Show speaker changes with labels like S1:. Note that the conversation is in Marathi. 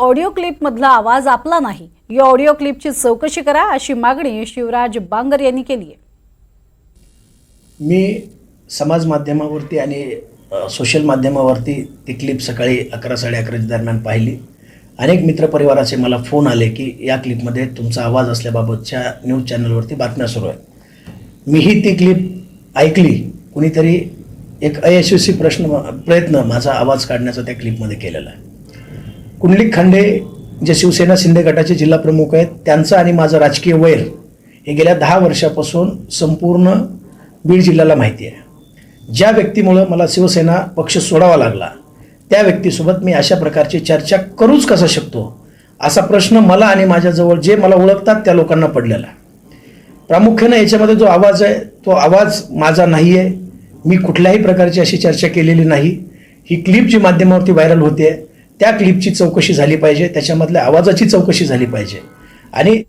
S1: ऑडिओ क्लिपमधला आवाज आपला नाही, या ऑडिओ क्लिपची चौकशी करा अशी मागणी शिवराज बांगर यांनी केली आहे।
S2: मी समाज माध्यमावरती आणि सोशल माध्यमावरती ती क्लिप सकाळी 11-11:30 दरम्यान पाहिली। अनेक मित्रपरिवाराचे मला फोन आले की या क्लिपमध्ये तुमचा आवाज असल्याबाबतच्या न्यूज चॅनलवरती बातम्या सुरू आहेत। मीही ती क्लिप ऐकली। कुणीतरी एक अयशस्वी प्रयत्न माझा आवाज काढण्याचा त्या क्लिपमध्ये केलेला आहे। कुंडलिक खांडे जे शिवसेना शिंदे गटाचे जिल्हा प्रमुख आहेत, त्यांचं आणि माझं राजकीय वैर हे गेल्या 10 वर्षापासून संपूर्ण बीड जिल्ह्याला माहिती आहे। ज्या व्यक्तीमुळे मला शिवसेना पक्ष सोडावा लागला त्या व्यक्तीसोबत मी अशा प्रकारची चर्चा करूच कसा शकतो असा प्रश्न मला आणि माझ्याजवळ जे मला ओळखतात त्या लोकांना पडलेला आहे। प्रामुख्याने याच्यामध्ये जो आवाज आहे तो आवाज माझा नाही आहे। मी कुठल्याही प्रकारची अशी चर्चा केलेली नाही। ही क्लिप जी माध्यमावरती व्हायरल होते त्या क्लिपची चौकशी झाली पाहिजे, त्याच्यामधल्या आवाजाची चौकशी झाली पाहिजे आणि